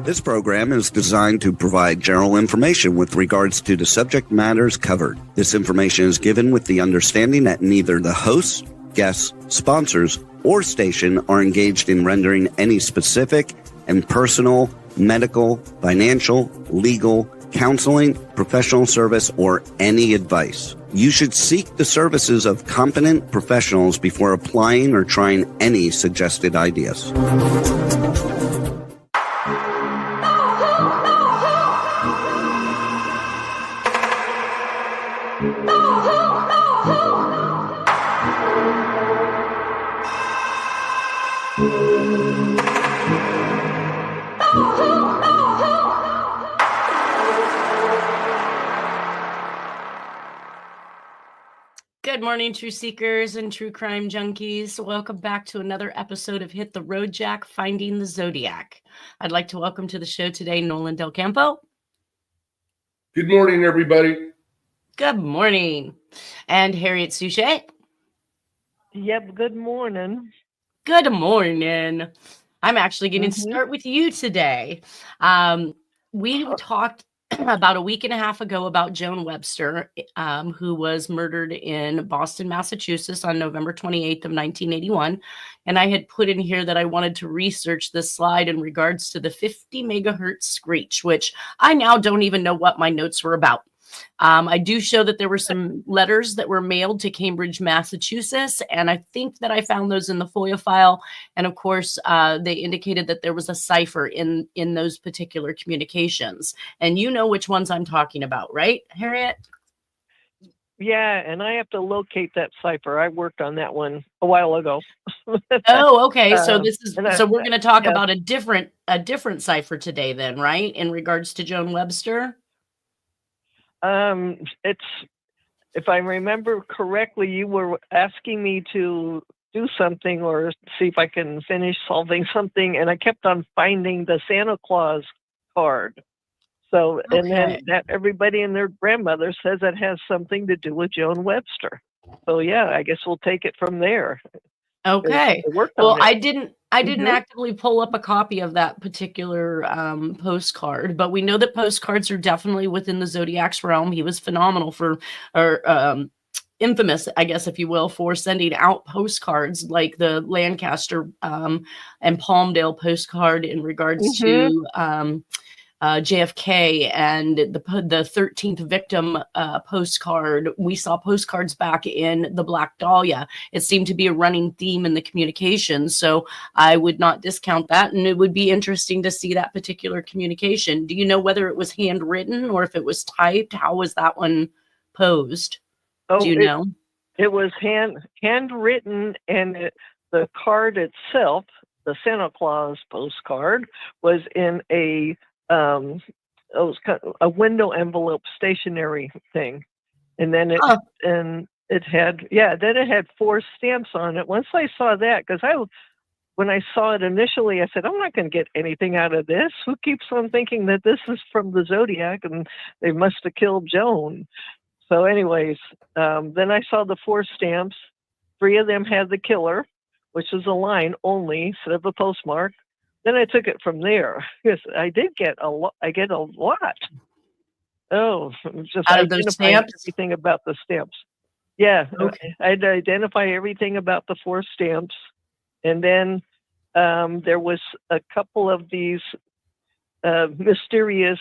This program is designed to provide general information with regards to the subject matters covered. This information is given with the understanding that neither the hosts, guests, sponsors, or station are engaged in rendering any specific and personal, medical, financial, legal, counseling, professional service, or any advice. You should seek the services of competent professionals before applying or trying any suggested ideas. Good morning, true seekers and true crime junkies. Welcome back to another episode of Hit the Road Jack, Finding the Zodiac. I'd like to welcome to the show today Nolan Del Campo. Good morning, everybody. Good morning. And Harriet Suchet. Yep, good morning. Good morning. I'm actually going to start with you today. We talked about a week and a half ago about Joan Webster, who was murdered in Boston, Massachusetts on November 28th of 1981. And I had put in here that I wanted to research this slide in regards to the 50 megahertz screech, which I now don't even know what my notes were about. I do show that there were some letters that were mailed to Cambridge, Massachusetts, and I think that I found those in the FOIA file. And of course, they indicated that there was a cipher in those particular communications. And you know which ones I'm talking about, right, Harriet? Yeah, and I have to locate that cipher. I worked on that one a while ago. Oh, okay. So this is so we're going to talk about a different cipher today, then, right? In regards to Joan Webster. It's, if I remember correctly, you were asking me to do something or see if I can finish solving something, and I kept on finding the Santa Claus card. So, Okay. And then that everybody and their grandmother says it has something to do with Joan Webster. So yeah, I guess we'll take it from there. Okay. Well, I didn't actively pull up a copy of that particular postcard, but we know that postcards are definitely within the Zodiac's realm. He was phenomenal infamous, I guess, if you will, for sending out postcards like the Lancaster and Palmdale postcard in regards to JFK and the 13th victim postcard. We saw postcards back in the Black Dahlia. It seemed to be a running theme in the communication. So I would not discount that. And it would be interesting to see that particular communication. Do you know whether it was handwritten or if it was typed? How was that one posed? Do you know? It was handwritten, and the card itself, the Santa Claus postcard, was in it was kind of a window envelope stationery thing, and then it had 4 stamps on it. Once I saw that, because when I saw it initially, I said, I'm not going to get anything out of this. Who keeps on thinking that this is from the Zodiac and they must have killed Joan? So anyways, then I saw the 4 stamps. 3 of them had the killer, which is a line only instead of a postmark. Then I took it from there because I did get a lot. I get a lot. Oh, just out of those stamps? Everything about the stamps. Yeah, okay. I'd identify everything about the 4 stamps, and then there was a couple of these mysterious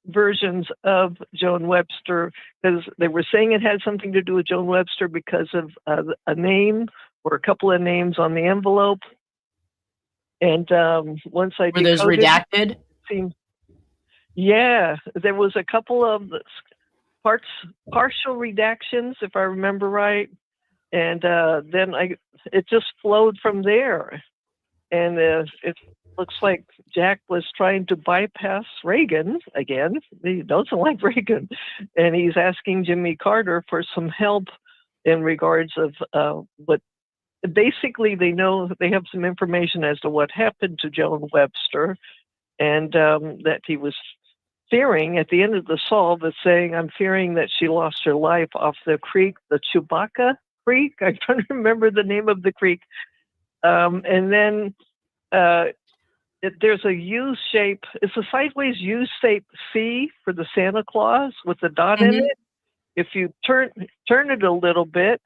versions of Joan Webster, because they were saying it had something to do with Joan Webster because of a name or a couple of names on the envelope. And once I were those redacted? There was a couple of partial redactions, if I remember right, and then it just flowed from there. And it looks like Jack was trying to bypass Reagan again. He doesn't like Reagan, and he's asking Jimmy Carter for some help in regards of what. Basically, they know they have some information as to what happened to Joan Webster, and that he was fearing at the end of the solve. It's saying, I'm fearing that she lost her life off the creek, the Chewbacca Creek. I don't remember the name of the creek. And then there's a U shape. It's a sideways U-shaped C for the Santa Claus with a dot in it. If you turn it a little bit,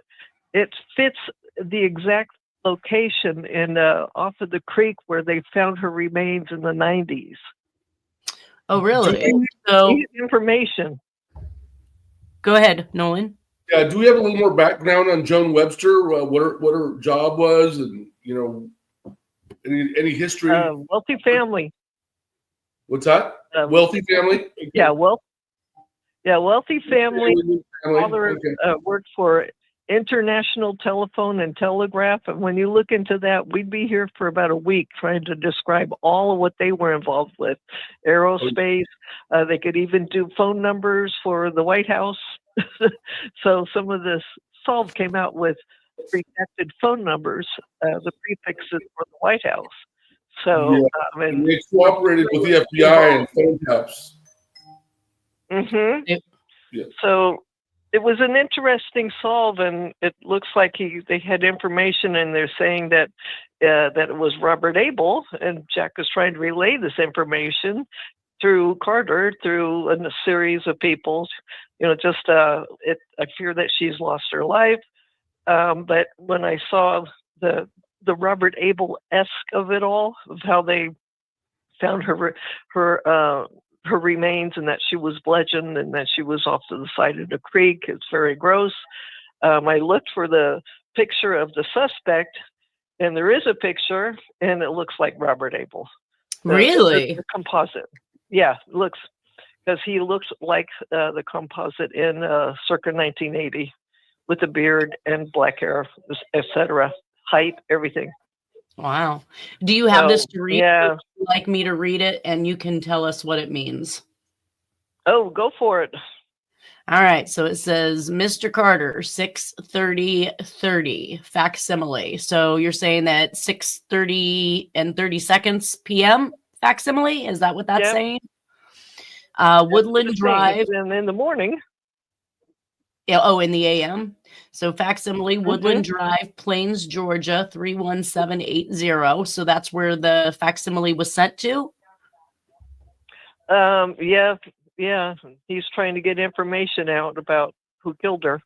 it fits the exact location in off of the creek where they found her remains in the 90s. Oh, really? So information. Go ahead, Nolan. Yeah, do we have a little more background on Joan Webster? What her job was, and any history? Wealthy family. What's that? Wealthy family. Okay. Yeah, wealthy family. Father worked for International Telephone and Telegraph, and when you look into that, we'd be here for about a week trying to describe all of what they were involved with. Aerospace. They could even do phone numbers for the White House. So some of this solve came out with redacted phone numbers, the prefixes for the White House. So and they cooperated with the FBI and phone taps. Yeah. So it was an interesting solve, and it looks like they had information, and they're saying that it was Robert Abel, and Jack is trying to relay this information through Carter, through a series of people. I fear that she's lost her life. But when I saw the Robert Abel-esque of it all, of how they found her remains and that she was bludgeoned and that she was off to the side of the creek, it's very gross. I looked for the picture of the suspect, and there is a picture, and it looks like Robert Abel. Really? The composite. Yeah, because he looks like the composite in circa 1980 with a beard and black hair, etc. Height, everything. Wow. Do you have this to read? Yeah. Would you like me to read it, and you can tell us what it means? Oh, go for it. All right. So it says, Mr. Carter, 6:30 facsimile. So you're saying that 6:30 and 30 seconds p.m. facsimile? Is that what that's saying? Woodland Drive. And in the morning. Yeah, in the AM. So facsimile, Woodland Drive, Plains, Georgia, 31780. So that's where the facsimile was sent to? Yeah. He's trying to get information out about who killed her.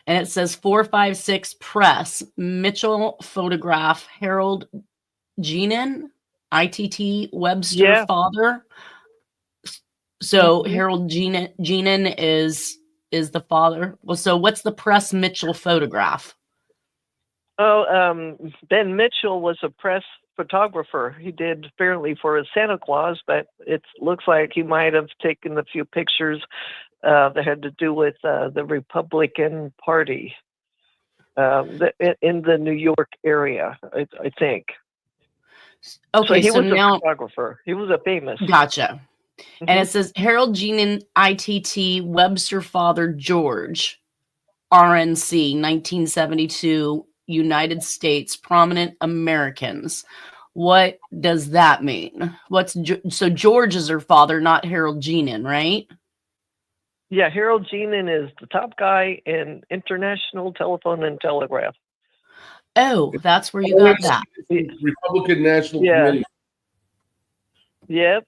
And it says 456 Press, Mitchell photograph, Harold Geenan, ITT Webster father. So Harold Geenan is the father. Well, so what's the Press Mitchell photograph? Oh, Ben Mitchell was a press photographer. He did fairly for his Santa Claus, but it looks like he might have taken a few pictures that had to do with the Republican Party in the New York area, I think. Okay, so he was now, a photographer. He was a famous. Gotcha. And it says Harold Geenan, ITT, Webster father, George, RNC, 1972, United States, prominent Americans. What does that mean? So George is her father, not Harold Geenan, right? Yeah, Harold Geenan is the top guy in International Telephone and Telegraph. Oh, that's where you got that. Republican National Committee. Yep.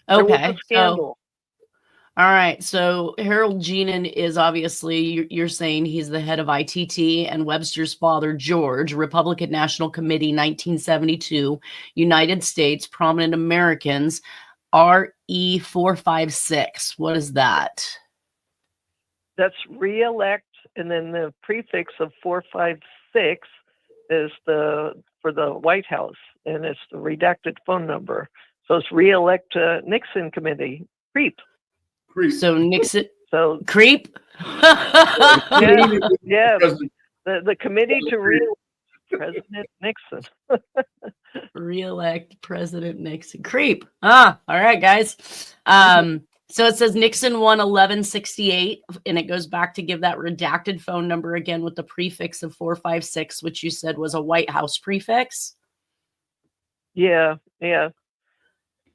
Okay. So, all right. So Harold Geenan is obviously, you're saying he's the head of ITT, and Webster's father, George, Republican National Committee, 1972, United States, prominent Americans, RE456. What is that? That's re-elect, and then the prefix of 456 is for the White House, and it's the redacted phone number. So it's re-elect Nixon committee. Creep. So Nixon. So creep. yeah. The committee to re-elect President Nixon. Re-elect President Nixon. Creep. All right, guys. So it says Nixon won 1168, and it goes back to give that redacted phone number again with the prefix of 456, which you said was a White House prefix. Yeah.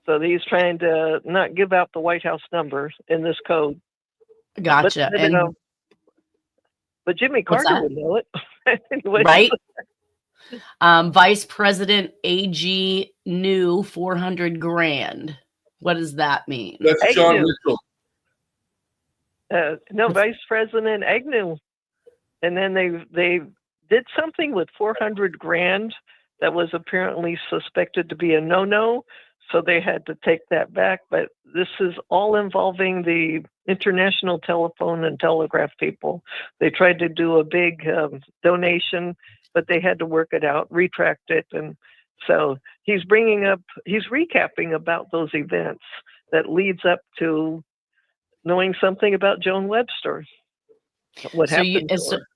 So he's trying to not give out the White House number in this code. Gotcha. But Jimmy Carter would know it. Anyway. Right? Vice President AG knew 400 grand. What does that mean? That's John Agnew. Mitchell. No, Vice President Agnew. And then they did something with 400 grand that was apparently suspected to be a no-no. So they had to take that back. But this is all involving the International Telephone and Telegraph people. They tried to do a big donation, but they had to work it out, retract it. And so he's recapping about those events that leads up to knowing something about Joan Webster. What happened to her.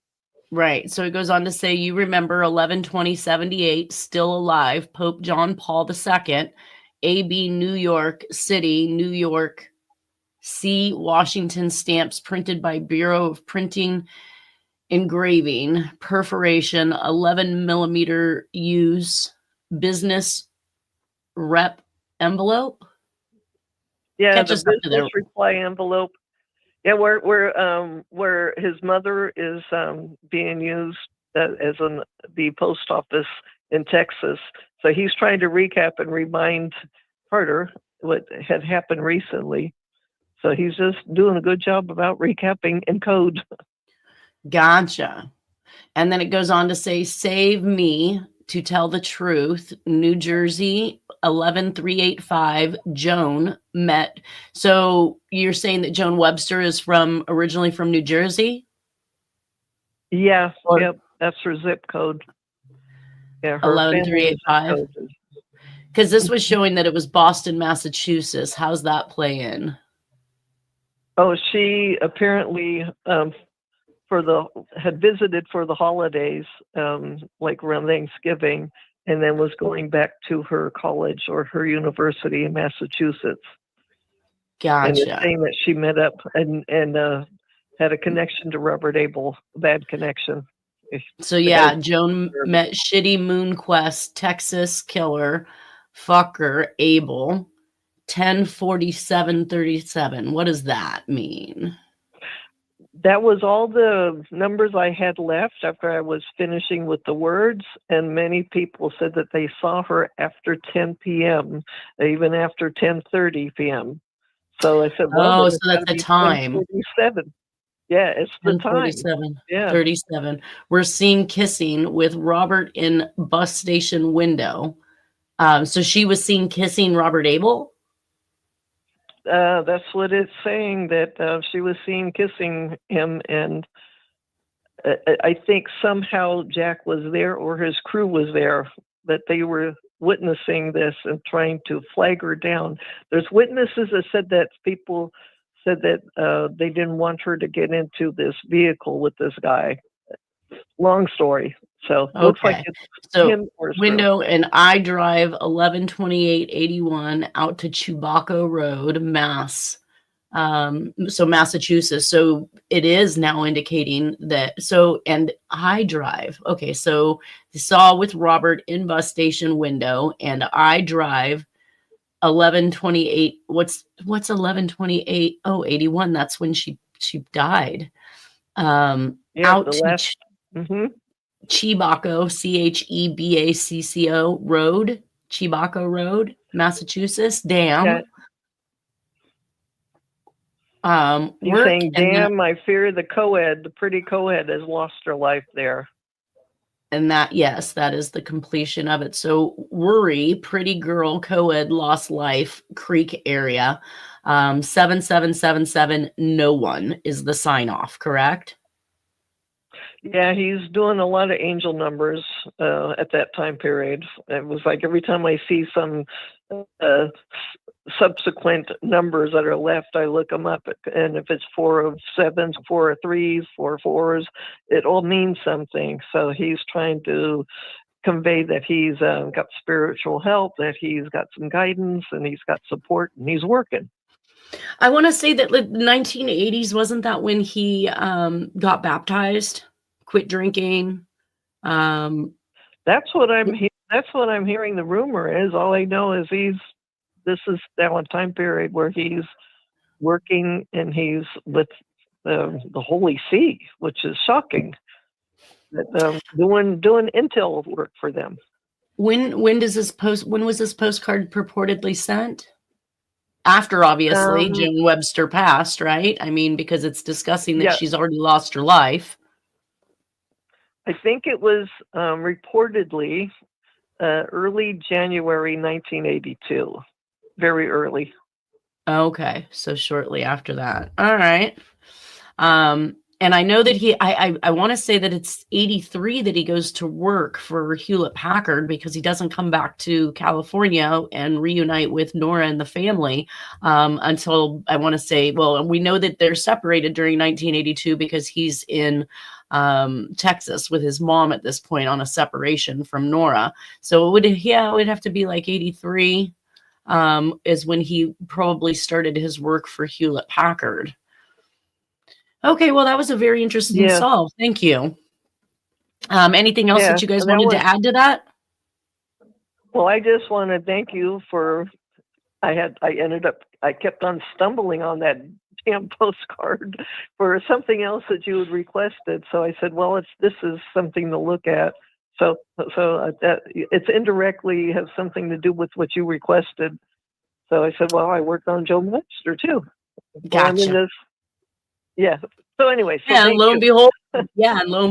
Right. So it goes on to say, you remember 11/20/78, still alive, Pope John Paul II, AB New York City, New York, C. Washington stamps printed by Bureau of Printing, engraving, perforation, 11 millimeter use, business rep envelope. Yeah, Catch the us up to business there. reply envelope. Yeah, where his mother is being used as the post office in Texas. So he's trying to recap and remind Carter what had happened recently. So he's just doing a good job about recapping in code. Gotcha. And then it goes on to say, save me to tell the truth, New Jersey, 11385, Joan met. So you're saying that Joan Webster is originally from New Jersey? Yeah, yep, that's her zip code. Yeah, her 11385. Because this was showing that it was Boston, Massachusetts. How's that play in? Oh, she apparently had visited for the holidays, like around Thanksgiving, and then was going back to her college or her university in Massachusetts. Gotcha. And it's saying that she met up and had a connection to Robert Abel, a bad connection. So yeah, Joan met shitty MoonQuest Texas killer fucker Abel, 10/47/37. What does that mean? That was all the numbers I had left after I was finishing with the words, and many people said that they saw her after 10 p.m., even after 10:30 p.m. So I said, well, so that's the time. 10:47. Yeah, it's the time. 37. We're seen kissing with Robert in bus station window. So she was seen kissing Robert Abel? That's what it's saying, that she was seen kissing him, and I think somehow Jack was there or his crew was there, that they were witnessing this and trying to flag her down. There's witnesses that said that people said that they didn't want her to get into this vehicle with this guy. Long story. So looks like it's him or his window crew. and I drive 11/28/81 out to Chewbacca Road, Mass. So Massachusetts. So it is now indicating that. So, and I drive. Okay. So saw with Robert in bus station window, and I drive 11/28. What's 11/28? Oh, 81. That's when she died. Out the last. Chewbacca, Chebacco Road, Chewbacca Road, Massachusetts. Damn. He's saying, damn, I fear the pretty co-ed has lost her life there. And that, yes, that is the completion of it. So worry, pretty girl, co-ed lost life, Creek area, 7777, no one is the sign off, correct? Yeah, he's doing a lot of angel numbers at that time period. It was like every time I see some subsequent numbers that are left, I look them up. And if it's 4 of 7s, 4 of 3s, 4 of 4s, it all means something. So he's trying to convey that he's got spiritual help, that he's got some guidance, and he's got support, and he's working. I want to say that the 1980s, wasn't that when he got baptized? Quit drinking. That's what I'm hearing. The rumor is, all I know is this is now a time period where he's working and he's with the Holy See, which is shocking. doing intel work for them. When was this postcard purportedly sent? After, obviously, Joan Webster passed, right? I mean, because it's discussing that she's already lost her life. I think it was reportedly early January 1982. Very early. Okay, so shortly after that. All right. And I know that I want to say that it's 83 that he goes to work for Hewlett Packard because he doesn't come back to California and reunite with Nora and the family until, I want to say, well, we know that they're separated during 1982 because he's in Texas with his mom at this point on a separation from Nora. So it would have to be like 83 is when he probably started his work for Hewlett Packard. Okay, well, that was a very interesting solve. Thank you. Anything else that you guys wanted to add to that? Well, I just want to thank you for. I kept on stumbling on that damn postcard for something else that you had requested. So I said, well, this is something to look at. So that it's indirectly has something to do with what you requested. So I said, well, I worked on Joan Webster too. Gotcha. So anyway, and lo and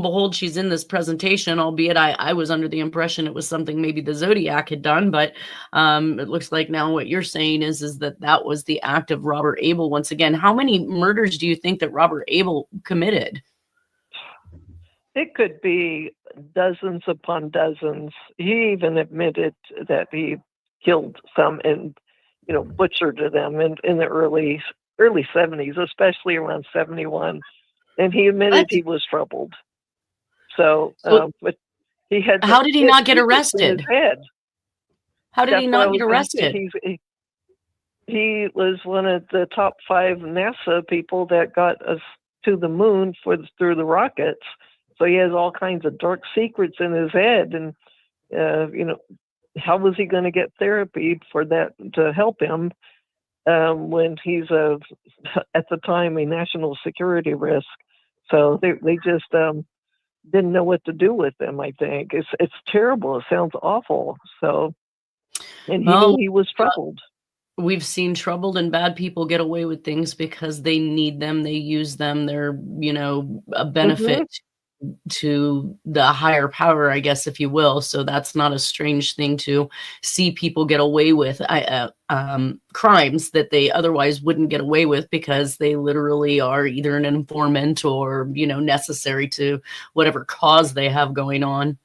behold, she's in this presentation, albeit I was under the impression it was something maybe the Zodiac had done, but it looks like now what you're saying is that was the act of Robert Abel once again. How many murders do you think that Robert Abel committed? It could be dozens upon dozens. He even admitted that he killed some and, butchered them in the early 70s, especially around 71. And he admitted he was troubled. So but he had. How did he not get arrested? How did he not get arrested? He was one of the top 5 NASA people that got us to the moon through the rockets. So he has all kinds of dark secrets in his head. And, how was he going to get therapy for that to help him when he's at the time a national security risk? So they just didn't know what to do with him. I think it's terrible. It sounds awful. So, and he knew he was troubled. We've seen troubled and bad people get away with things because they need them. They use them. They're, a benefit to the higher power, I guess, if you will. So that's not a strange thing to see people get away with crimes that they otherwise wouldn't get away with because they literally are either an informant or, necessary to whatever cause they have going on.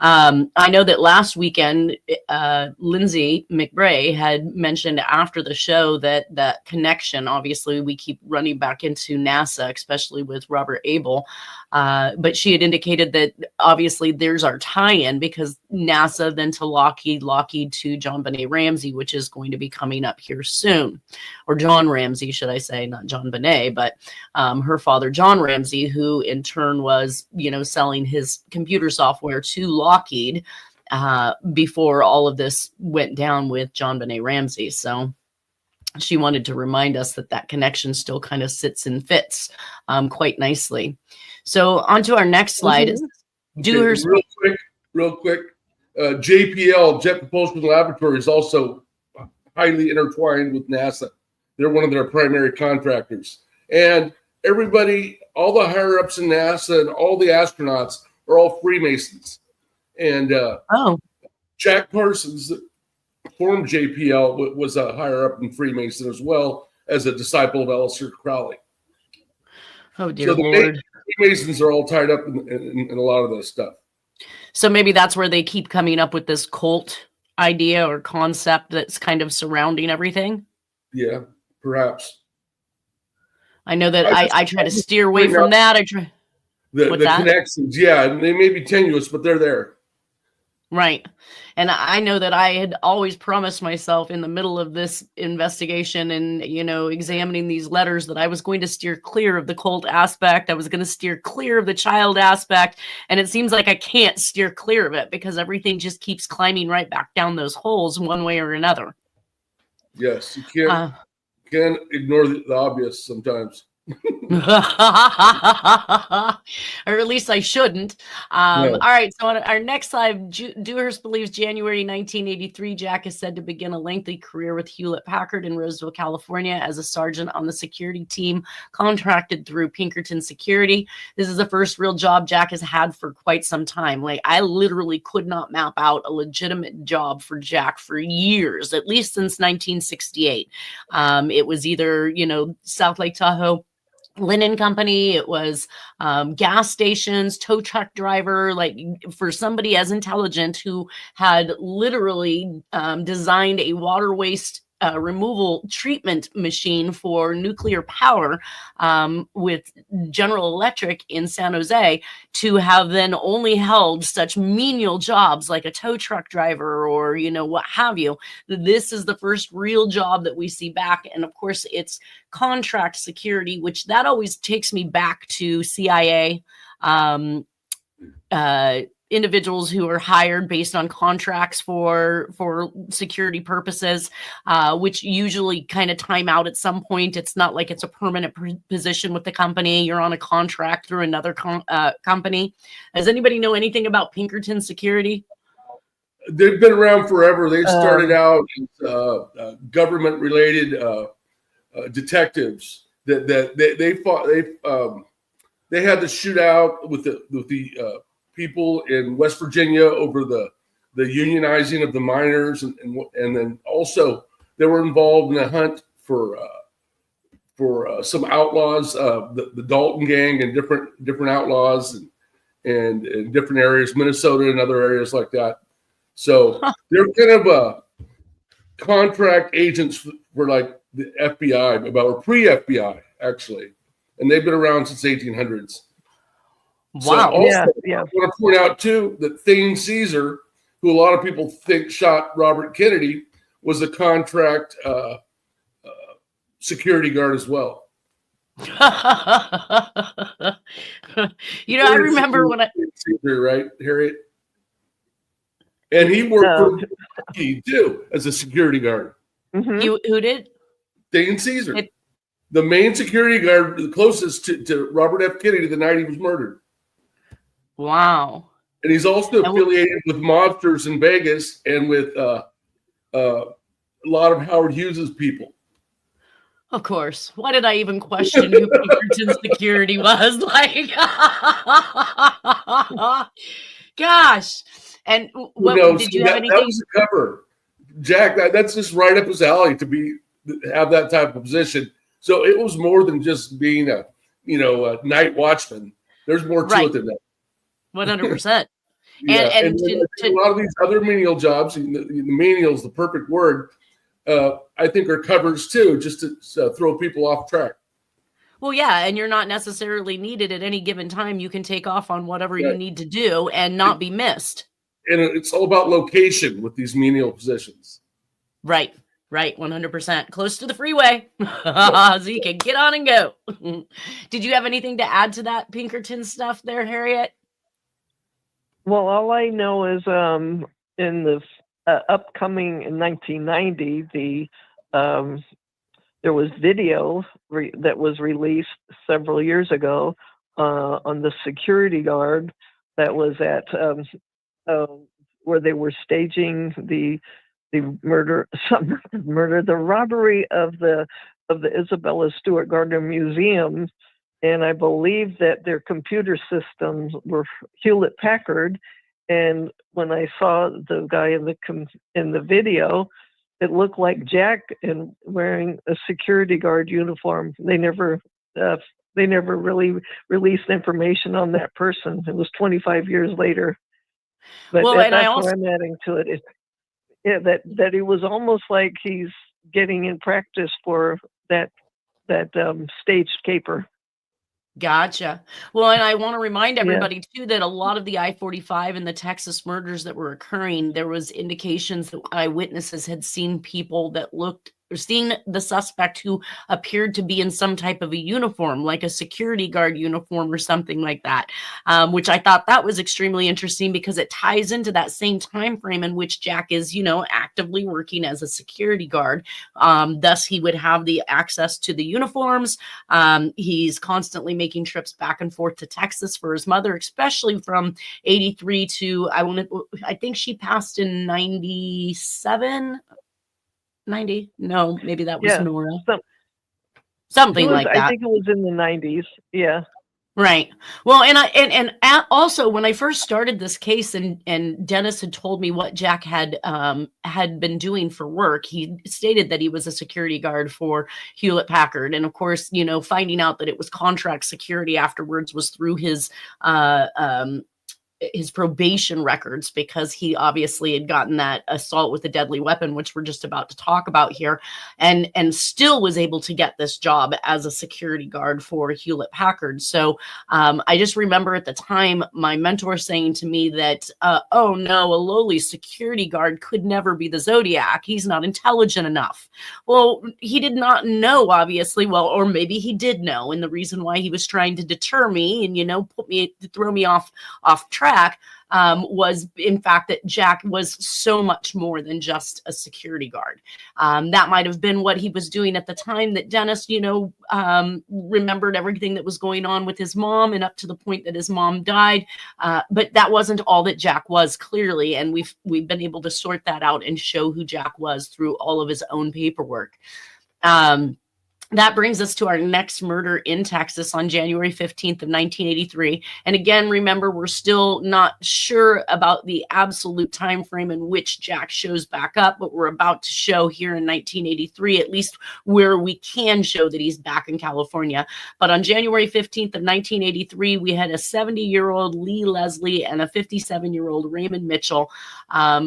I know that last weekend, Lindsay McBray had mentioned after the show that connection, obviously we keep running back into NASA, especially with Robert Abel. But she had indicated that obviously there's our tie-in because NASA then to Lockheed to JonBenet Ramsey, which is going to be coming up here soon, or John Ramsey, should I say, not JonBenet, but her father, John Ramsey, who in turn was, selling his computer software to Lockheed before all of this went down with JonBenet Ramsey. So she wanted to remind us that connection still kind of sits and fits quite nicely. So on to our next slide. Real quick. JPL, Jet Propulsion Laboratory, is also highly intertwined with NASA. They're one of their primary contractors. And everybody, all the higher ups in NASA and all the astronauts are all Freemasons. And Jack Parsons, that formed JPL, was a higher up in Freemason as well as a disciple of Aleister Crowley. Oh, dear Lord. Freemasons are all tied up in a lot of this stuff. So maybe that's where they keep coming up with this cult idea or concept that's kind of surrounding everything. Yeah, perhaps. I know that I try to steer away from that. The connections, they may be tenuous, but they're there. Right. And I know that I had always promised myself in the middle of this investigation and, examining these letters that I was going to steer clear of the cult aspect. I was going to steer clear of the child aspect. And it seems like I can't steer clear of it because everything just keeps climbing right back down those holes one way or another. Yes, you can't ignore the obvious sometimes. Or at least I shouldn't. All right. So on our next slide, Dewhurst believes January 1983, Jack is said to begin a lengthy career with Hewlett Packard in Roseville, California, as a sergeant on the security team contracted through Pinkerton Security. This is the first real job Jack has had for quite some time. Like, I literally could not map out a legitimate job for Jack for years, at least since 1968. It was either, South Lake Tahoe Linen Company, it was gas stations, tow truck driver, like for somebody as intelligent who had literally designed a water waste removal treatment machine for nuclear power with General Electric in San Jose, to have then only held such menial jobs like a tow truck driver or, what have you. This is the first real job that we see back. And of course, it's contract security, which that always takes me back to CIA. Individuals who are hired based on contracts for security purposes, which usually kind of time out at some point. It's not like it's a permanent position with the company. You're on a contract through another company. Does anybody know anything about Pinkerton Security? They've been around forever. They started out as government-related detectives. They fought. They had the shootout with the people in West Virginia over the unionizing of the miners, and then also they were involved in a hunt for some outlaws, the Dalton gang and different outlaws and in different areas, Minnesota and other areas like that. So they're kind of contract agents for like the FBI, or pre-FBI actually, and they've been around since 1800s. Wow. So also, I want to point out too that Thane Caesar, who a lot of people think shot Robert Kennedy, was a contract security guard as well. I remember when Caesar, right, Harriet? And he worked for Kennedy too as a security guard. Mm-hmm. Who did? Thane Caesar, the main security guard, the closest to Robert F. Kennedy the night he was murdered. Wow. And he's also affiliated with mobsters in Vegas and with a lot of Howard Hughes's people. Of course. Why did I even question who Pinkerton Security was? Like, gosh. And did you have anything? That was the cover, Jack. That's just right up his alley to have that type of position. So it was more than just being a night watchman. There's more to it than that. 100%. Yeah, and a lot of these other menial jobs, the menial is the perfect word, I think are covers too, just to throw people off track. Well, yeah, and you're not necessarily needed at any given time. You can take off on whatever you need to do and not be missed. And it's all about location with these menial positions. Right, 100%. Close to the freeway, so you can get on and go. Did you have anything to add to that Pinkerton stuff there, Harriet? Well, all I know is in the upcoming in 1990, there was video that was released several years ago on the security guard that was at where they were staging the robbery of the Isabella Stewart Gardner Museum. And I believe that their computer systems were Hewlett Packard. And when I saw the guy in the video, it looked like Jack and wearing a security guard uniform. They never really released information on that person. It was 25 years later. But that's what I'm adding to it. That it was almost like he's getting in practice for that staged caper. Gotcha. Well, and I want to remind everybody too that a lot of the I-45 and the Texas murders that were occurring, there was indications that eyewitnesses had seen people that looked seeing the suspect who appeared to be in some type of a uniform, like a security guard uniform or something like that, which I thought that was extremely interesting because it ties into that same time frame in which Jack is, actively working as a security guard. Thus, he would have the access to the uniforms. He's constantly making trips back and forth to Texas for his mother, especially from 83 to, I think she passed in 97, 90. No, maybe that was Nora. Something like that. I think it was in the 90s. Yeah. Right. Well, and also when I first started this case, and Dennis had told me what Jack had been doing for work, he stated that he was a security guard for Hewlett Packard, and of course, finding out that it was contract security afterwards was through his probation records, because he obviously had gotten that assault with a deadly weapon, which we're just about to talk about here, and still was able to get this job as a security guard for Hewlett Packard. So I just remember at the time my mentor saying to me that, oh no, a lowly security guard could never be the Zodiac. He's not intelligent enough. Well, he did not know, obviously. Well, or maybe he did know. And the reason why he was trying to deter me and, throw me off track was in fact that Jack was so much more than just a security guard. That might have been what he was doing at the time that Dennis, remembered everything that was going on with his mom and up to the point that his mom died. But that wasn't all that Jack was, clearly. And we've been able to sort that out and show who Jack was through all of his own paperwork. That brings us to our next murder in Texas on January 15th of 1983. And again, remember, we're still not sure about the absolute time frame in which Jack shows back up, but we're about to show here in 1983, at least where we can show that he's back in California. But on January 15th of 1983, we had a 70-year-old Lee Leslie and a 57-year-old Raymond Mitchell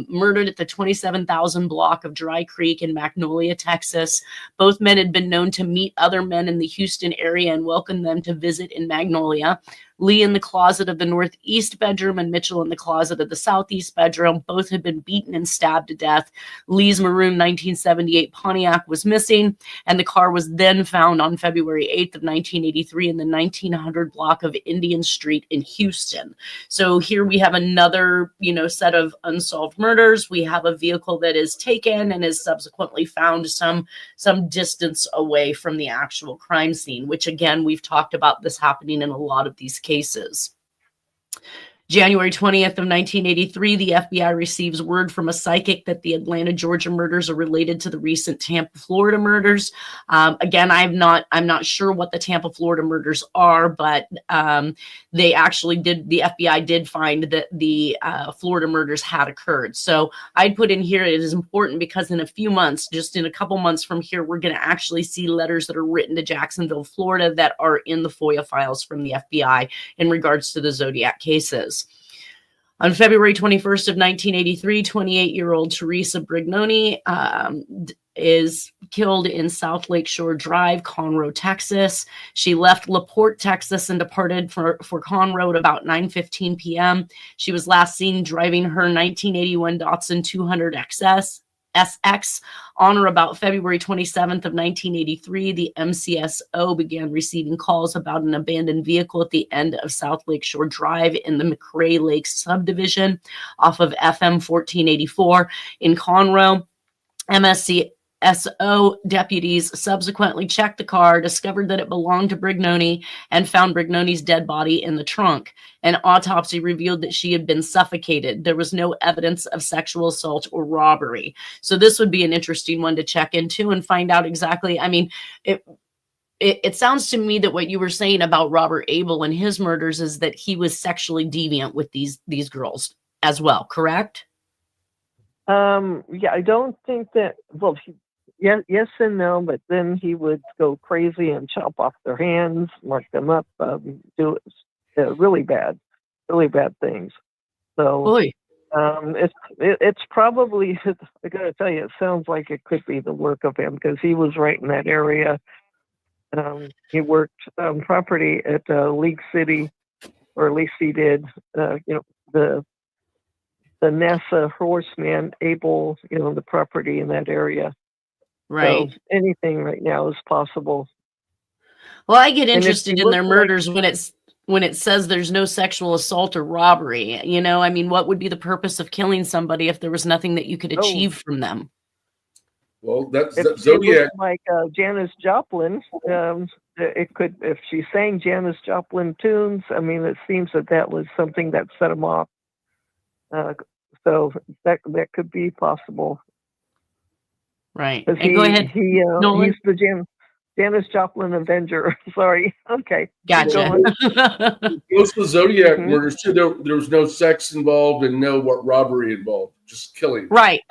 murdered at the 27,000 block of Dry Creek in Magnolia, Texas. Both men had been known to meet other men in the Houston area and welcome them to visit in Magnolia. Lee in the closet of the northeast bedroom and Mitchell in the closet of the southeast bedroom. Both had been beaten and stabbed to death. Lee's maroon 1978 Pontiac was missing, and the car was then found on February 8th of 1983 in the 1900 block of Indian Street in Houston. So here we have another, set of unsolved murders. We have a vehicle that is taken and is subsequently found some distance away from the actual crime scene, which again, we've talked about this happening in a lot of these cases. January 20th of 1983, the FBI receives word from a psychic that the Atlanta, Georgia murders are related to the recent Tampa, Florida murders. Again, I'm not sure what the Tampa, Florida murders are, but the FBI did find that the Florida murders had occurred. So I'd put in here, it is important because in a few months, just in a couple months from here, we're going to actually see letters that are written to Jacksonville, Florida that are in the FOIA files from the FBI in regards to the Zodiac cases. On February 21st of 1983, 28-year-old Teresa Brignoni is killed in South Lakeshore Drive, Conroe, Texas. She left LaPorte, Texas, and departed for Conroe at about 9:15 p.m. She was last seen driving her 1981 Datsun 200 SX. On or about February 27th of 1983, the MCSO began receiving calls about an abandoned vehicle at the end of South Lakeshore Drive in the McRae Lakes subdivision off of FM 1484 in Conroe. MSCSO deputies subsequently checked the car, discovered that it belonged to Brignoni, and found Brignoni's dead body in the trunk. An autopsy revealed that she had been suffocated. There was no evidence of sexual assault or robbery. So this would be an interesting one to check into and find out exactly. I mean, it sounds to me that what you were saying about Robert Abel and his murders is that he was sexually deviant with these girls as well, correct? Yeah, I don't think that, yes and no, but then he would go crazy and chop off their hands, mark them up, do really bad things. So it's probably, I gotta tell you, it sounds like it could be the work of him because he was right in that area. He worked property at League City, or at least he did. The NASA horseman, Abel, the property in that area. Right. So anything right now is possible. Well, I get And if interested she in their looked like, murders when it says there's no sexual assault or robbery. You know, I mean, what would be the purpose of killing somebody if there was nothing that you could oh, achieve from them? Well, that's if it Zodiac. looked like Janis Joplin, it could, if she sang Janis Joplin tunes, I mean, it seems that was something that set him off. So that could be possible. Right. Because And go ahead, Nolan. he's the Janis Joplin Avenger. Sorry. Okay. keep Gotcha. going. Most of the Zodiac Mhm. murders too, there was no sex involved and no robbery involved, just killing. Right.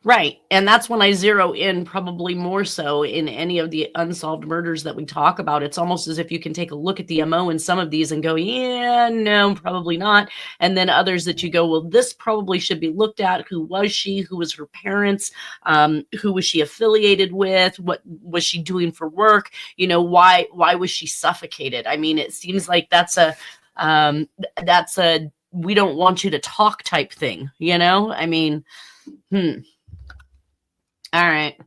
Right. And that's when I zero in probably more so in any of the unsolved murders that we talk about. It's almost as if you can take a look at the MO in some of these and go, yeah, no, probably not. And then others that you go, well, this probably should be looked at. Who was she? Who was her parents? Who was she affiliated with? What was she doing for work? You know, why was she suffocated? I mean, it seems like that's a we don't want you to talk type thing, you know? I mean, All right.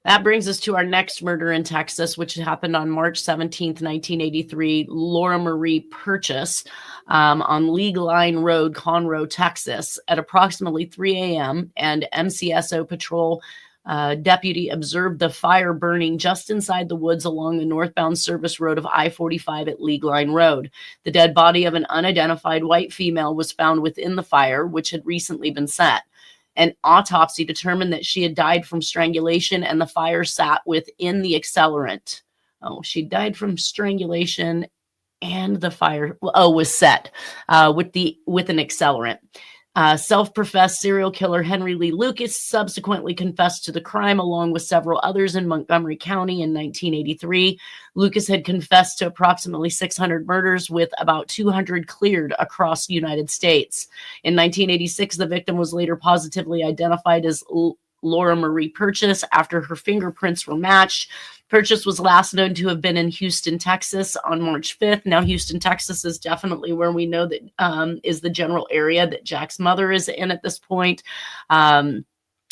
That brings us to our next murder in Texas, which happened on March 17th, 1983. Laura Marie Purchase on League Line Road, Conroe, Texas, at approximately 3 a.m. And MCSO patrol deputy observed the fire burning just inside the woods along the northbound service road of I-45 at League Line Road. The dead body of an unidentified white female was found within the fire, which had recently been set. An autopsy determined that she had died from strangulation and the fire sat within the accelerant. Oh, she died from strangulation and the fire was set with an accelerant. Self-professed serial killer Henry Lee Lucas subsequently confessed to the crime along with several others in Montgomery County in 1983. Lucas had confessed to approximately 600 murders, with about 200 cleared across the United States. In 1986, the victim was later positively identified as Laura Marie Purchase after her fingerprints were matched. Purchase was last known to have been in Houston, Texas on March 5th. Now, Houston, Texas is definitely where we know that is the general area that Jack's mother is in at this point.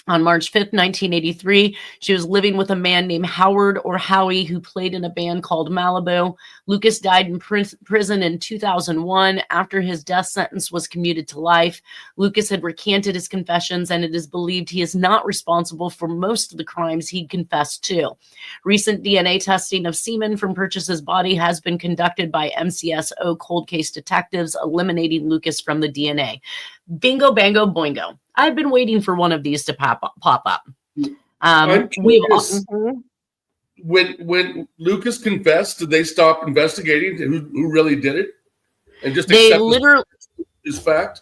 On March 5th, 1983, she was living with a man named Howard or Howie, who played in a band called Malibu. Lucas died in prison in 2001 after his death sentence was commuted to life. Lucas had recanted his confessions, and it is believed he is not responsible for most of the crimes he confessed to. Recent DNA testing of semen from Purchase's body has been conducted by MCSO cold case detectives, eliminating Lucas from the DNA. Bingo, bango, boingo. I've been waiting for one of these to pop up. I'm curious, when Lucas confessed, did they stop investigating who really did it and just accept his fact?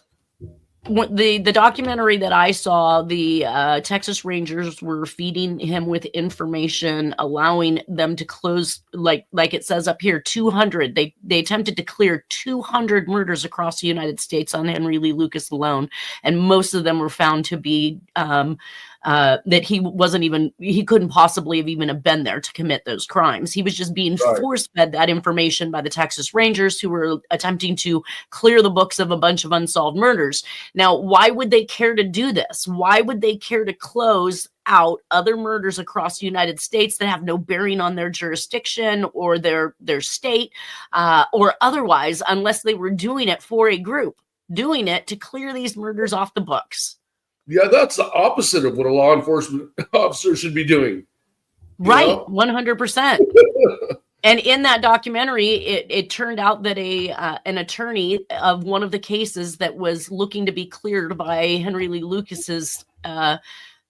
The documentary that I saw, the Texas Rangers were feeding him with information, allowing them to close, like it says up here, 200. They attempted to clear 200 murders across the United States on Henry Lee Lucas alone, and most of them were found to be that he couldn't possibly have even been there to commit those crimes. He was just being force-fed that information by the Texas Rangers, who were attempting to clear the books of a bunch of unsolved murders. Now, why would they care to do this? Why would they care to close out other murders across the United States that have no bearing on their jurisdiction or their state or otherwise, unless they were doing it for a group, doing it to clear these murders off the books? Yeah, that's the opposite of what a law enforcement officer should be doing. Right, 100%. And in that documentary, it turned out that an attorney of one of the cases that was looking to be cleared by Henry Lee Lucas's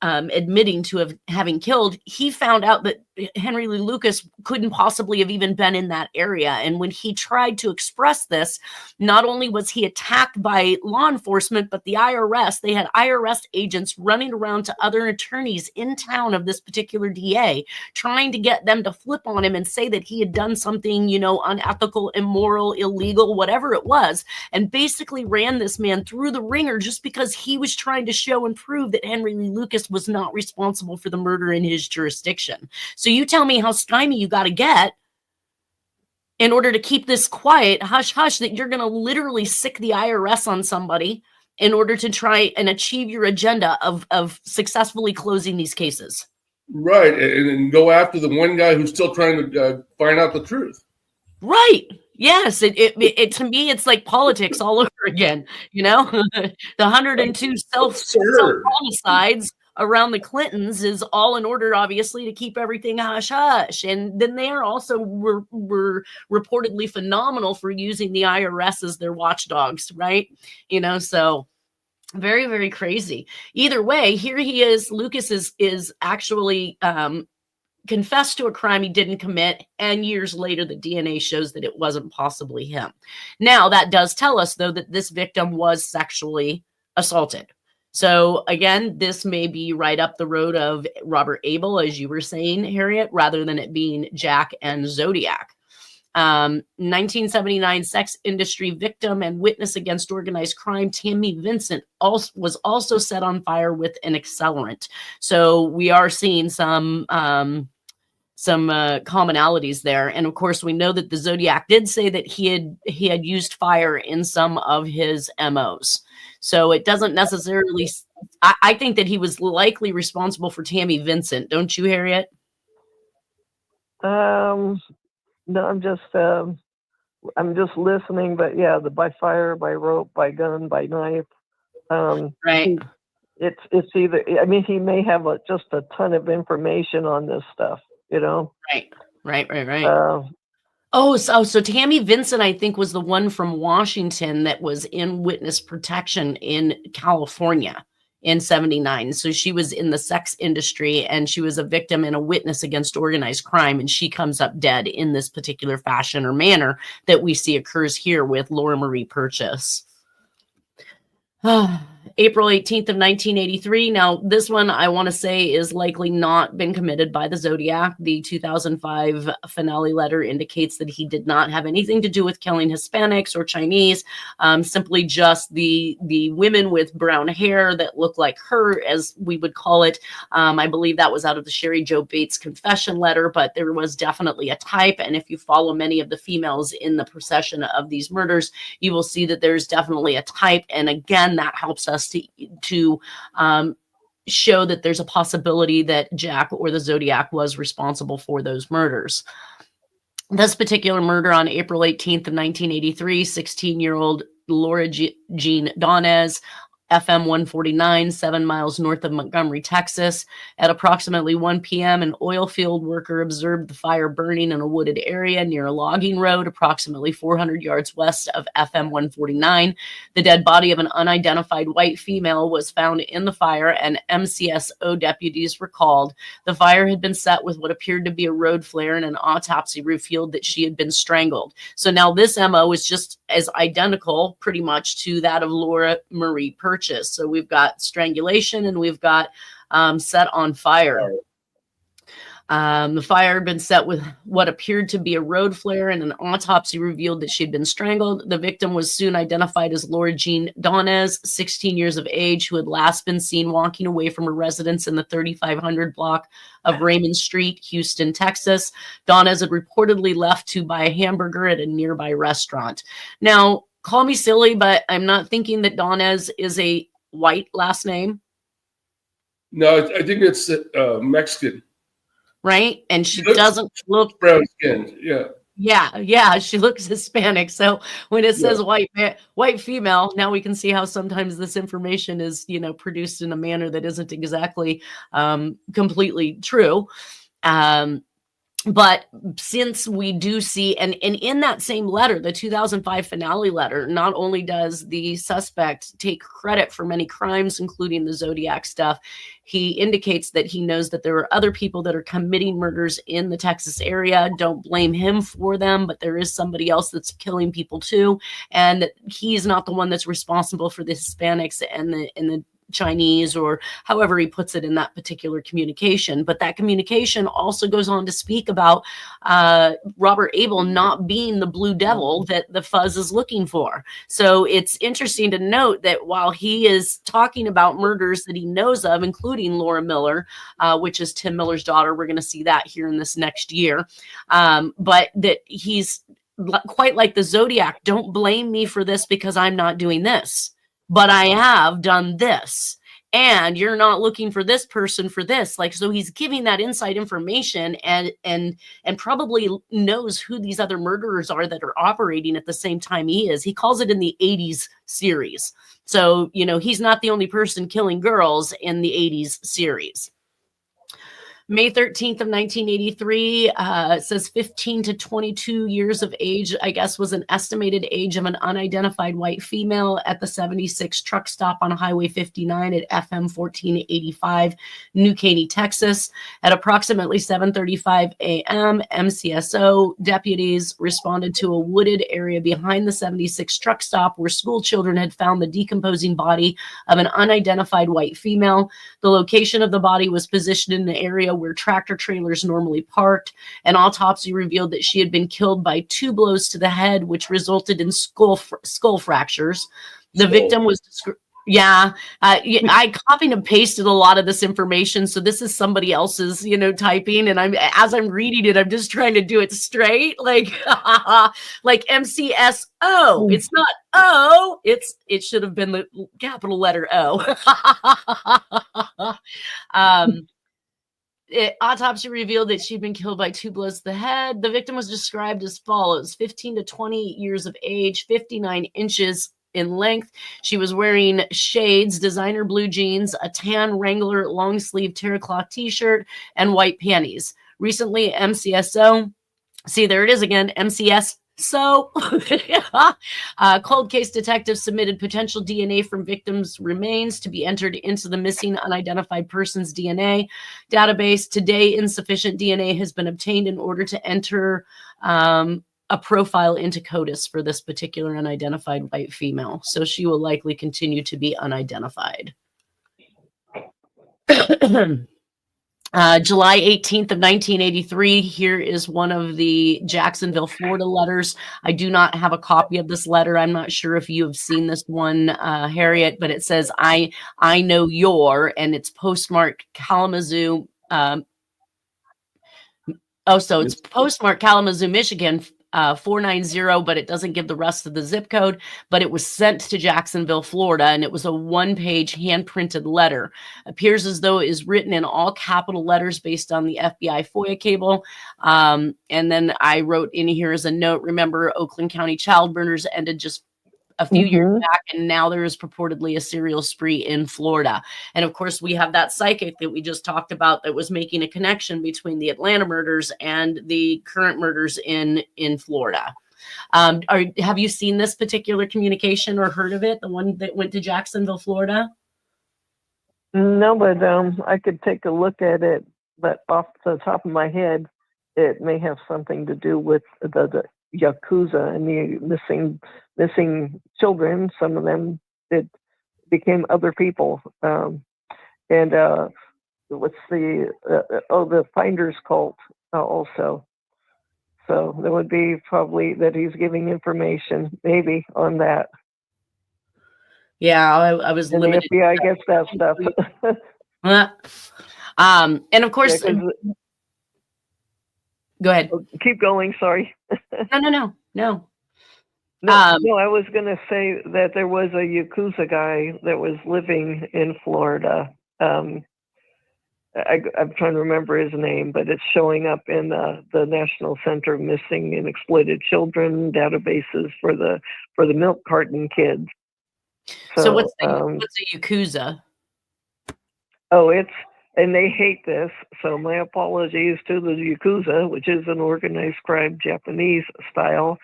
admitting to having killed, he found out that Henry Lee Lucas couldn't possibly have even been in that area. And when he tried to express this, not only was he attacked by law enforcement, but the IRS, they had IRS agents running around to other attorneys in town of this particular DA, trying to get them to flip on him and say that he had done something, unethical, immoral, illegal, whatever it was, and basically ran this man through the ringer just because he was trying to show and prove that Henry Lee Lucas was not responsible for the murder in his jurisdiction. So you tell me how stymie you got to get in order to keep this quiet, hush, hush, that you're going to literally sick the IRS on somebody in order to try and achieve your agenda of successfully closing these cases. Right, and go after the one guy who's still trying to find out the truth. Right. Yes. It to me, it's like politics all over again. The 102 self homicides around the Clintons is all in order, obviously, to keep everything hush hush. And then they are also were reportedly phenomenal for using the IRS as their watchdogs, right? So very, very crazy. Either way, here he is. Lucas is actually confessed to a crime he didn't commit, and years later the DNA shows that it wasn't possibly him. Now, that does tell us, though, that this victim was sexually assaulted. So again, this may be right up the road of Robert Abel, as you were saying, Harriet, rather than it being Jack and Zodiac. 1979 sex industry victim and witness against organized crime Tammy Vincent was also set on fire with an accelerant. So we are seeing some commonalities there. And of course, we know that the Zodiac did say that he had used fire in some of his MOs. So it doesn't necessarily, I think that he was likely responsible for Tammy Vincent. Don't you, Harriet? No, I'm just listening, but yeah, the by fire, by rope, by gun, by knife. Right. It's either, I mean, he may have just a ton of information on this stuff, Right. So Tammy Vincent, I think, was the one from Washington that was in witness protection in California in 79. So she was in the sex industry and she was a victim and a witness against organized crime. And she comes up dead in this particular fashion or manner that we see occurs here with Laura Marie Purchase. April 18th of 1983. Now, this one I want to say is likely not been committed by the Zodiac. The 2005 finale letter indicates that he did not have anything to do with killing Hispanics or Chinese, simply just the women with brown hair that look like her, as we would call it. I believe that was out of the Sherry Jo Bates confession letter, but there was definitely a type. And if you follow many of the females in the procession of these murders, you will see that there's definitely a type. And again, that helps us to show that there's a possibility that Jack or the Zodiac was responsible for those murders. This particular murder on April 18th of 1983, 16-year-old Laura Jean Donez, FM 149, 7 miles north of Montgomery, Texas. At approximately 1 p.m., an oil field worker observed the fire burning in a wooded area near a logging road, approximately 400 yards west of FM 149. The dead body of an unidentified white female was found in the fire, and MCSO deputies were called. The fire had been set with what appeared to be a road flare, and an autopsy revealed that she had been strangled. So now this MO is just as identical pretty much to that of Laura Marie Purchase. So we've got strangulation and we've got set on fire. The fire had been set with what appeared to be a road flare, and an autopsy revealed that she'd been strangled. The victim was soon identified as Laura Jean Donez, 16 years of age, who had last been seen walking away from her residence in the 3500 block of Raymond Street, Houston, Texas. Donez had reportedly left to buy a hamburger at a nearby restaurant. Now, call me silly, but I'm not thinking that Donez is a white last name. No, I think it's Mexican. Right? And she doesn't look brown skinned. Yeah, she looks Hispanic. So when it says white female, now we can see how sometimes this information is, produced in a manner that isn't exactly completely true. But since we do see, and in that same letter, the 2005 finale letter, not only does the suspect take credit for many crimes, including the Zodiac stuff, he indicates that he knows that there are other people that are committing murders in the Texas area. Don't blame him for them, but there is somebody else that's killing people too. And he's not the one that's responsible for the Hispanics and the Chinese, or however he puts it in that particular communication. But that communication also goes on to speak about Robert Abel not being the blue devil that the fuzz is looking for. So it's interesting to note that while he is talking about murders that he knows of, including Laura Miller, which is Tim Miller's daughter, we're going to see that here in this next year, but that he's quite like the Zodiac. Don't blame me for this because I'm not doing this, but I have done this. and you're not looking for this person for this. Like, so he's giving that inside information and probably knows who these other murderers are that are operating at the same time he is. He calls it in the 80s series. So, he's not the only person killing girls in the 80s series. May 13th of 1983, it says 15 to 22 years of age, I guess, was an estimated age of an unidentified white female at the 76 truck stop on Highway 59 at FM 1485, New Caney, Texas. At approximately 7:35 a.m., MCSO deputies responded to a wooded area behind the 76 truck stop where school children had found the decomposing body of an unidentified white female. The location of the body was positioned in the area where tractor trailers normally parked. An autopsy revealed that she had been killed by 2 blows to the head, which resulted in skull fractures. The victim was I copied and pasted a lot of this information, so this is somebody else's, typing, and as I'm reading it, I'm just trying to do it straight, like MCSO. It's not O. It should have been the capital letter O. Autopsy revealed that she'd been killed by 2 blows to the head. The victim was described as follows: 15 to 20 years of age, 59 inches in length. She was wearing shades, designer blue jeans, a tan Wrangler long sleeve terracloth t-shirt, and white panties. Recently, MCSO, see, there it is again, MCS. So, cold case detectives submitted potential DNA from victims' remains to be entered into the missing unidentified person's DNA database. Today, insufficient DNA has been obtained in order to enter a profile into CODIS for this particular unidentified white female. So she will likely continue to be unidentified. July 18th of 1983, here is one of the Jacksonville, Florida letters. I do not have a copy of this letter. I'm not sure if you have seen this one, Harriet, but it says, I know your, and it's postmarked Kalamazoo. So it's postmarked Kalamazoo, Michigan, 490, but it doesn't give the rest of the zip code. But it was sent to Jacksonville, Florida, and it was a 1-page hand-printed letter. Appears as though it is written in all capital letters based on the FBI FOIA cable. And then I wrote in here as a note, remember, Oakland County child murders ended just a few years back, and now there is purportedly a serial spree in Florida. And of course, we have that psychic that we just talked about that was making a connection between the Atlanta murders and the current murders in Florida. Have you seen this particular communication or heard of it, the one that went to Jacksonville, Florida? No, but I could take a look at it, but off the top of my head, it may have something to do with the Yakuza and the missing children. Some of them became other people. And what's the Finders cult also. So there would be probably that he's giving information maybe on that. Yeah, I was and limited. The FBI gets that stuff. And of course, go ahead. Keep going. Sorry. No. No, I was going to say that there was a Yakuza guy that was living in Florida. I'm trying to remember his name, but it's showing up in the National Center of Missing and Exploited Children databases for the milk carton kids. So what's a Yakuza? And they hate this, so my apologies to the Yakuza, which is an organized crime Japanese style.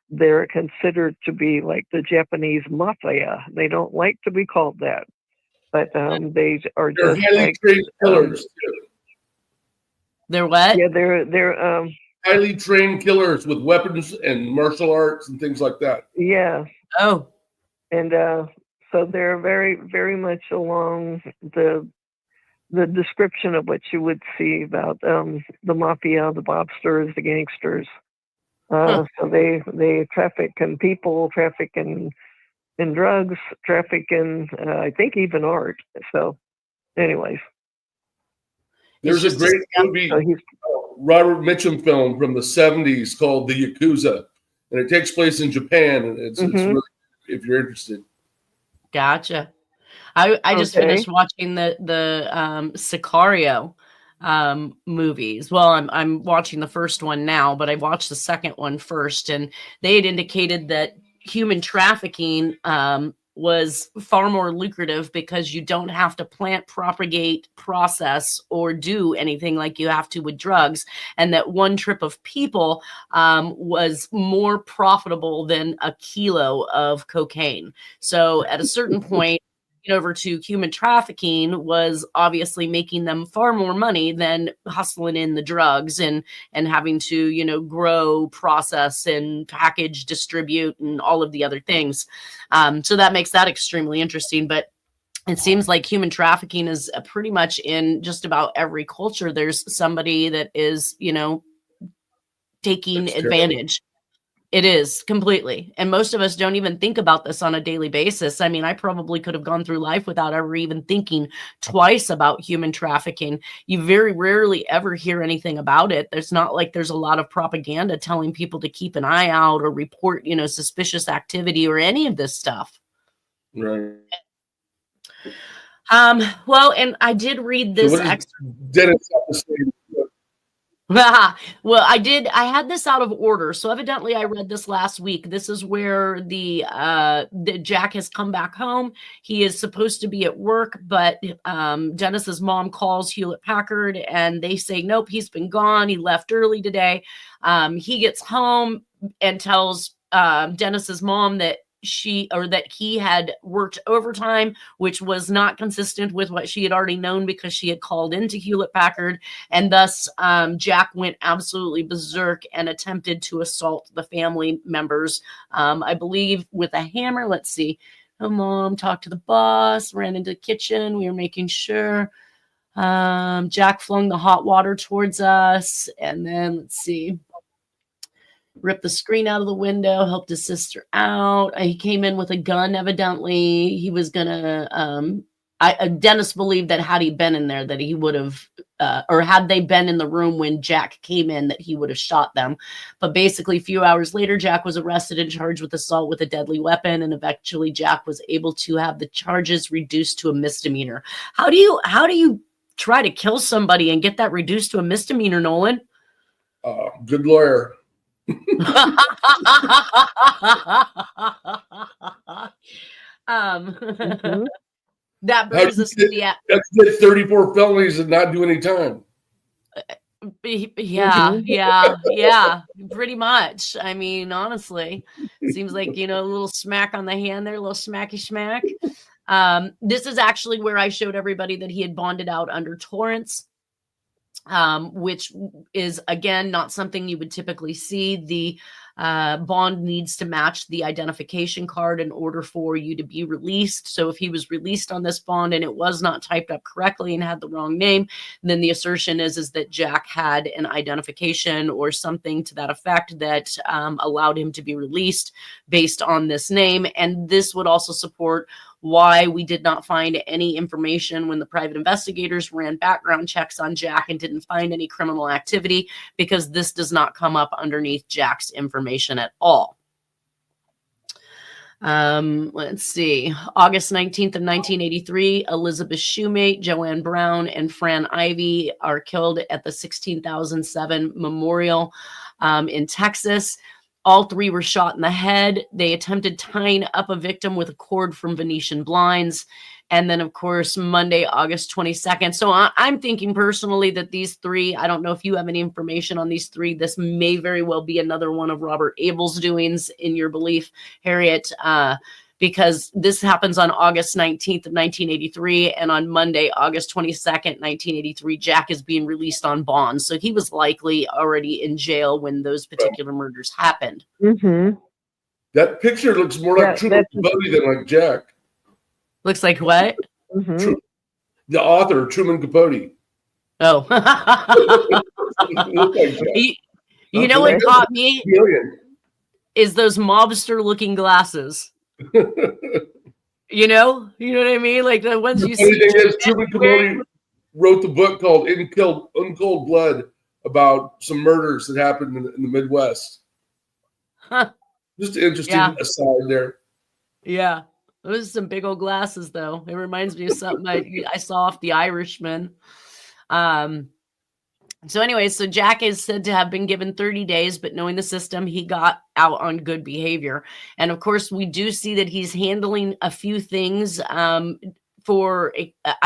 They're considered to be like the Japanese mafia. They don't like to be called that, but they are they're just highly trained killers. They're what? Yeah, they're highly trained killers with weapons and martial arts and things like that. Yeah. Oh. And so they're very, very much along the description of what you would see about the mafia, the mobsters, the gangsters. So they traffic in people, traffic in drugs, traffic in I think even art. So, anyways, there's a great movie, Robert Mitchum film from the 70s called The Yakuza, and it takes place in Japan. And it's really, if you're interested. Gotcha. I just finished watching the Sicario movies. Well, I'm watching the first one now, but I watched the second one first, and they had indicated that human trafficking was far more lucrative because you don't have to plant, propagate, process, or do anything like you have to with drugs, and that one trip of people was more profitable than a kilo of cocaine. So at a certain point, over to human trafficking was obviously making them far more money than hustling in the drugs and having to, grow, process, and package, distribute, and all of the other things. So that makes that extremely interesting. But it seems like human trafficking is pretty much in just about every culture. There's somebody that is, taking advantage. It is completely. And most of us don't even think about this on a daily basis. I mean, I probably could have gone through life without ever even thinking twice about human trafficking. You very rarely ever hear anything about it. There's not like there's a lot of propaganda telling people to keep an eye out or report, suspicious activity or any of this stuff. Right. Well, and I did read this Dennis have to say? Well, I had this out of order. So evidently I read this last week. This is where the Jack has come back home. He is supposed to be at work, but Dennis's mom calls Hewlett Packard and they say, nope, he's been gone. He left early today. He gets home and tells Dennis's mom that he had worked overtime, which was not consistent with what she had already known because she had called into Hewlett Packard. And thus Jack went absolutely berserk and attempted to assault the family members, I believe with a hammer. Let's see. Oh, mom talked to the boss, ran into the kitchen. We were making sure. Jack flung the hot water towards us. And then let's see. Ripped the screen out of the window, helped his sister out. He came in with a gun, evidently. He was going to, Dennis believed that had he been in there, that he would have, or had they been in the room when Jack came in, that he would have shot them. But basically, a few hours later, Jack was arrested and charged with assault with a deadly weapon. And eventually, Jack was able to have the charges reduced to a misdemeanor. How do you try to kill somebody and get that reduced to a misdemeanor, Nolan? Good lawyer. That brings us to the that's 34 felonies and not do any time. Yeah, pretty much. I mean, honestly, seems like a little smack on the hand there, a little smacky smack. This is actually where I showed everybody that he had bonded out under Torrance. Which is, again, not something you would typically see. The bond needs to match the identification card in order for you to be released. So if he was released on this bond and it was not typed up correctly and had the wrong name, then the assertion is that Jack had an identification or something to that effect that allowed him to be released based on this name. And this would also support why we did not find any information when the private investigators ran background checks on Jack and didn't find any criminal activity, because this does not come up underneath Jack's information at all. Let's see. August 19th of 1983, Elizabeth Shoemate, Joanne Brown, and Fran Ivy are killed at the 16,007 Memorial in Texas. All three were shot in the head. They attempted tying up a victim with a cord from Venetian blinds. And then, of course, Monday, August 22nd. So I'm thinking personally that these three, I don't know if you have any information on these three. This may very well be another one of Robert Abel's doings, in your belief, Harriet, because this happens on August 19th of 1983. And on Monday, August 22nd, 1983, Jack is being released on bond. So he was likely already in jail when those particular murders happened. Mm-hmm. That picture looks more like Truman Capote than like Jack. Looks like what? Mm-hmm. The author, Truman Capote. Oh. You know what caught me? Is those mobster-looking glasses. You know what I mean? Like the ones you see. The funny thing is, Truman Capote wrote the book called In Cold Blood about some murders that happened in the Midwest. Huh. Just an interesting aside there. Yeah. Those are some big old glasses, though. It reminds me of something I saw off The Irishman. So anyway, so Jack is said to have been given 30 days, but knowing the system, he got out on good behavior. And of course, we do see that he's handling a few things I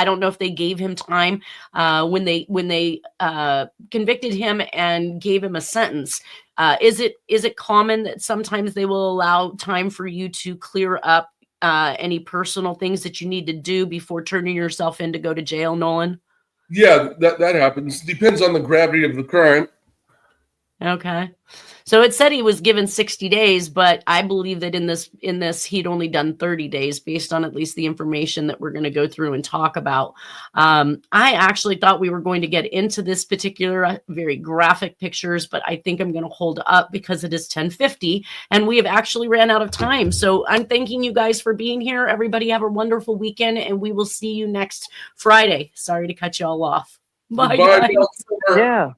don't know if they gave him time when they convicted him and gave him a sentence. Is it common that sometimes they will allow time for you to clear up any personal things that you need to do before turning yourself in to go to jail, Nolan? Yeah, that happens. Depends on the gravity of the crime. Okay. So it said he was given 60 days, but I believe that in this he'd only done 30 days based on at least the information that we're going to go through and talk about. I actually thought we were going to get into this particular very graphic pictures, but I think I'm going to hold up because it is 10:50 and we have actually ran out of time. So I'm thanking you guys for being here. Everybody have a wonderful weekend and we will see you next Friday. Sorry to cut you all off. Bye, guys. Yeah.